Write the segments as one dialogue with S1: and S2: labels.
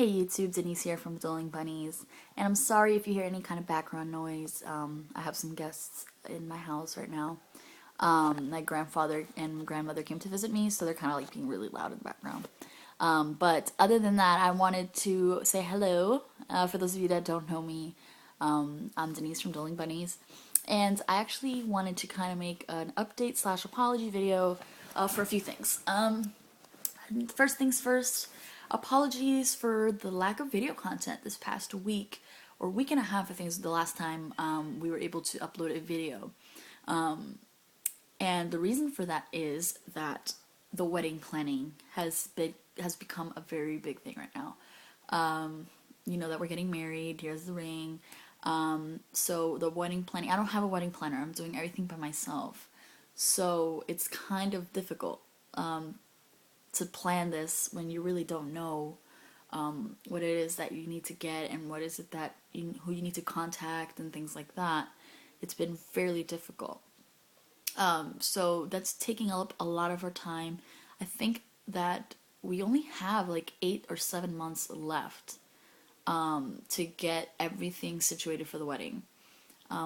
S1: Hey YouTube, Denise here from Dueling Bunnies, and I'm sorry if you hear any kind of background noise. I have some guests in my house right now. My grandfather and grandmother came to visit me, so they're kind of like being really loud in the background. But other than that, I wanted to say hello. For those of you that don't know me, I'm Denise from Dueling Bunnies, and I actually wanted to kind of make an update slash apology video for a few things. First things first, apologies for the lack of video content this past week, or week and a half, I think is the last time we were able to upload a video. And the reason for that is that the wedding planning has become a very big thing right now. You know that we're getting married, here's the ring. So the wedding planning, I don't have a wedding planner, I'm doing everything by myself. So it's kind of difficult to plan this when you really don't know what it is that you need to get and what is it that who you need to contact and things like that. It's been fairly difficult. So that's taking up a lot of our time. I think that we only have like 8 or 7 months left to get everything situated for the wedding,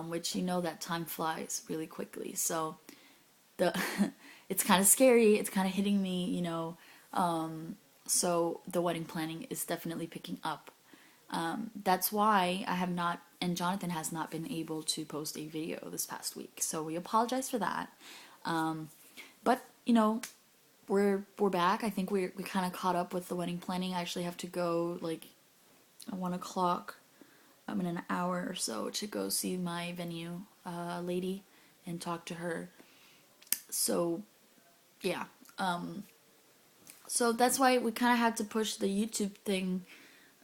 S1: which you know that time flies really quickly. So the it's kind of scary. It's kind of hitting me, you know. So the wedding planning is definitely picking up. That's why I have not, and Jonathan has not been able to post a video this past week. So we apologize for that. But you know, we're back. I think we kind of caught up with the wedding planning. I actually have to go like at 1 o'clock. In an hour or so to go see my venue lady and talk to her. So yeah, so that's why we kind of had to push the YouTube thing,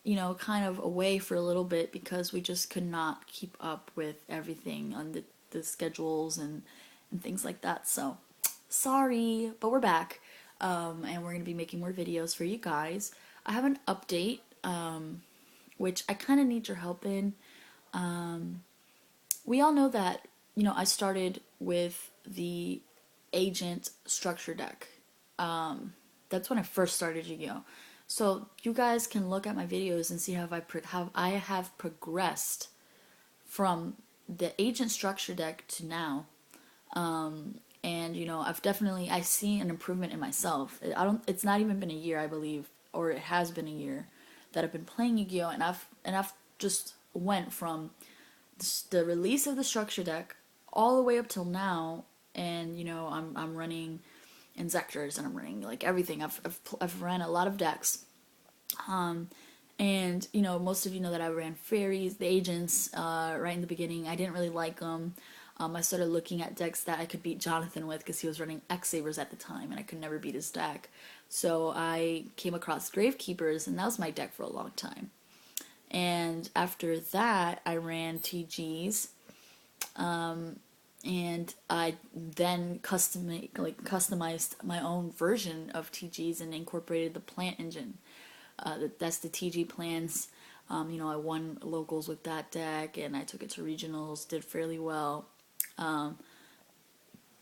S1: you know, kind of away for a little bit because we just could not keep up with everything on the schedules and things like that. So sorry, but we're back, and we're gonna be making more videos for you guys. I have an update, which I kind of need your help in. We all know that, you know, I started with the agent structure deck. That's when I first started Yu-Gi-Oh! So you guys can look at my videos and see how I have progressed from the agent structure deck to now. And you know, I see an improvement in myself. It's not even been a year, I believe, or it has been a year that I've been playing Yu-Gi-Oh! And I've just went from the release of the structure deck all the way up till now, and you know, I'm running Inzectors and I'm running like everything. I've ran a lot of decks, and you know, most of you know that I ran fairies, the agents, right in the beginning. I didn't really like them. I started looking at decks that I could beat Jonathan with because he was running X-Sabers at the time and I could never beat his deck. So I came across Gravekeepers, and that was my deck for a long time. And after that, I ran TGs, and I then customized my own version of TGs and incorporated the plant engine. That's the TG plans. You know, I won locals with that deck, and I took it to regionals, did fairly well.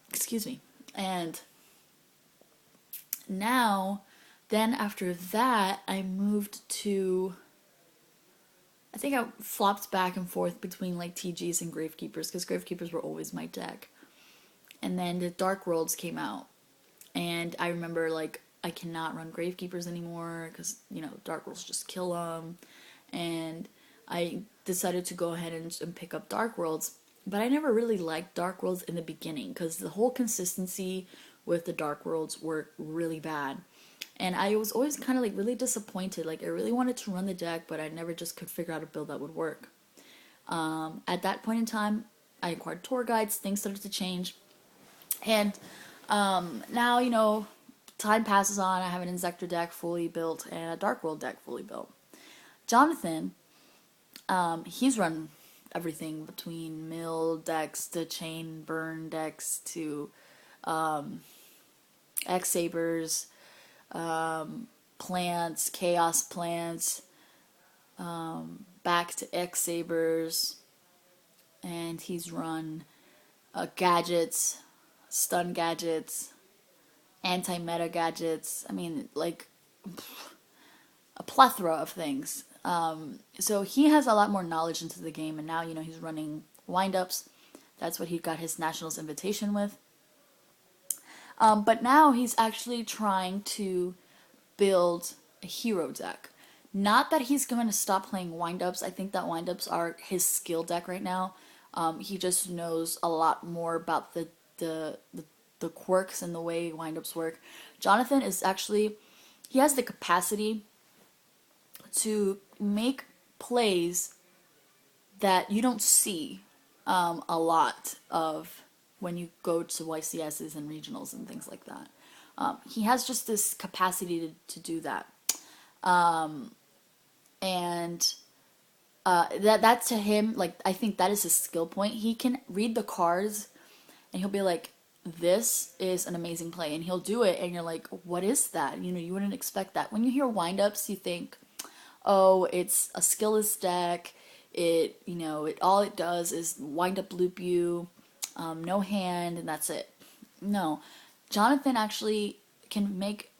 S1: Excuse me. And now, then after that, I moved to, I think I flopped back and forth between like TGs and Gravekeepers because Gravekeepers were always my deck. And then the Dark Worlds came out, and I remember like I cannot run Gravekeepers anymore because, you know, Dark Worlds just kill them. And I decided to go ahead and pick up Dark Worlds, but I never really liked Dark Worlds in the beginning because the whole consistency with the Dark Worlds were really bad. And I was always kind of like really disappointed. Like I really wanted to run the deck, but I never just could figure out a build that would work. At that point in time, I acquired tour guides. Things started to change, and now, you know, time passes on. I have an Inzector deck fully built and a Dark World deck fully built. Jonathan, he's run everything between mill decks to chain burn decks to X-Sabers, plants, chaos plants, back to X-Sabers, and he's run gadgets, stun gadgets, anti-meta gadgets. I mean, like, a plethora of things. So he has a lot more knowledge into the game, and now, you know, he's running windups. That's what he got his nationals invitation with. But now he's actually trying to build a hero deck. Not that he's going to stop playing windups. I think that windups are his skill deck right now. He just knows a lot more about the quirks and the way windups work. Jonathan is actually, he has the capacity to make plays that you don't see a lot of when you go to YCSs and regionals and things like that. He has just this capacity to do that. And that to him, like, I think that is his skill point. He can read the cards and he'll be like, this is an amazing play, and he'll do it, and you're like, what is that? You know, you wouldn't expect that. When you hear windups, you think, oh, it's a skillless deck. It, you know, all it does is wind up loop you, no hand, and that's it. No, Jonathan actually can make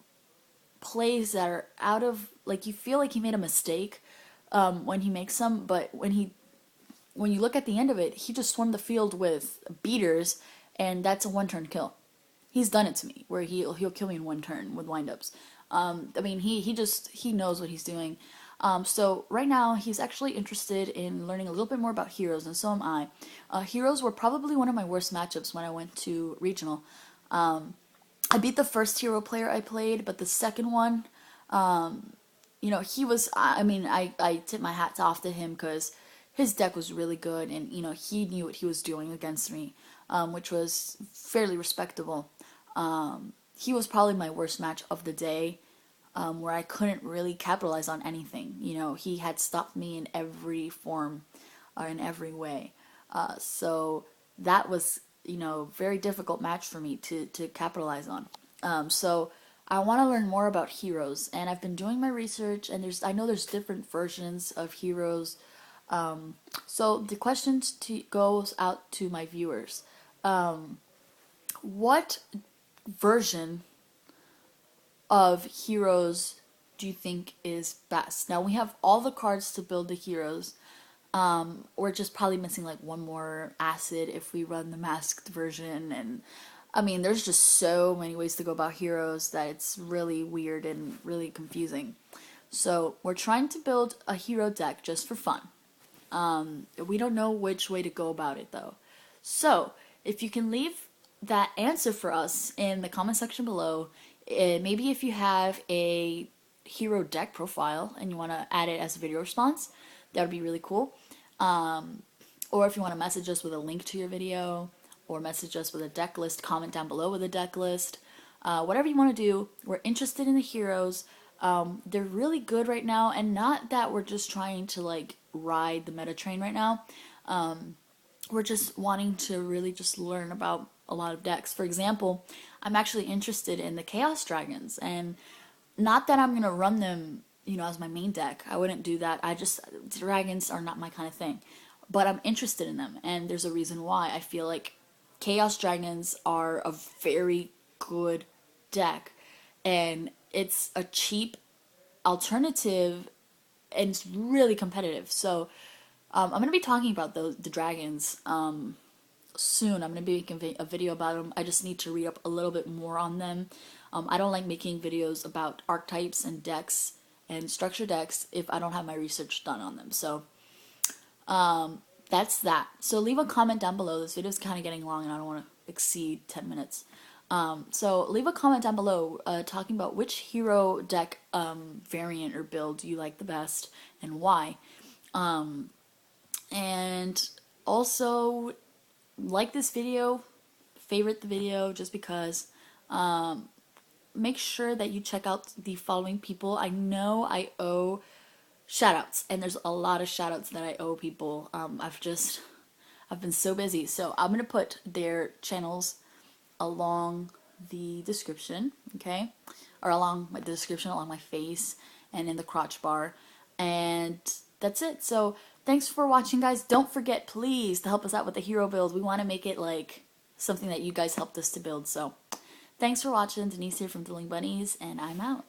S1: plays that are out of, like, you feel like he made a mistake when he makes them, but when you look at the end of it, he just swarmed the field with beaters, and that's a one-turn kill. He's done it to me, where he'll kill me in one turn with windups. I mean, he knows what he's doing. So right now he's actually interested in learning a little bit more about heroes, and so am I. Heroes were probably one of my worst matchups when I went to regional. I beat the first hero player I played, but the second one, you know, he was, I mean, I tip my hats off to him because his deck was really good, and, you know, he knew what he was doing against me, which was fairly respectable. He was probably my worst match of the day, where I couldn't really capitalize on anything. You know, he had stopped me in every form, or in every way. So that was, you know, very difficult match for me to capitalize on. So I want to learn more about heroes, and I've been doing my research, and I know there's different versions of heroes. So the question goes out to my viewers. What version of heroes do you think is best? Now, we have all the cards to build the heroes. We're just probably missing like one more acid if we run the masked version, and I mean, there's just so many ways to go about heroes that it's really weird and really confusing. So we're trying to build a hero deck just for fun. We don't know which way to go about it though. So if you can leave that answer for us in the comment section below, maybe if you have a hero deck profile and you want to add it as a video response, that would be really cool. Or if you want to message us with a link to your video, or message us with a deck list, comment down below with a deck list. Whatever you want to do, we're interested in the heroes. They're really good right now, and not that we're just trying to like ride the meta train right now. We're just wanting to really just learn about a lot of decks. For example, I'm actually interested in the Chaos Dragons, and not that I'm gonna run them, you know, as my main deck. I wouldn't do that. Dragons are not my kind of thing, but I'm interested in them, and there's a reason why. I feel like Chaos Dragons are a very good deck, and it's a cheap alternative, and it's really competitive. So I'm going to be talking about the dragons soon. I'm going to be making a video about them. I just need to read up a little bit more on them. I don't like making videos about archetypes and decks and structure decks if I don't have my research done on them. So that's that. So leave a comment down below. This video is kind of getting long, and I don't want to exceed 10 minutes. So leave a comment down below talking about which hero deck variant or build you like the best and why. And also like this video, favorite the video just because. Make sure that you check out the following people. I know I owe shoutouts, and there's a lot of shoutouts that I owe people. I've been so busy, so I'm gonna put their channels along the description, okay, or along the description, along my face, and in the crotch bar, and that's it. So thanks for watching, guys. Don't forget, please, to help us out with the hero build. We want to make it like something that you guys helped us to build. So thanks for watching. Denise here from Dueling Bunnies, and I'm out.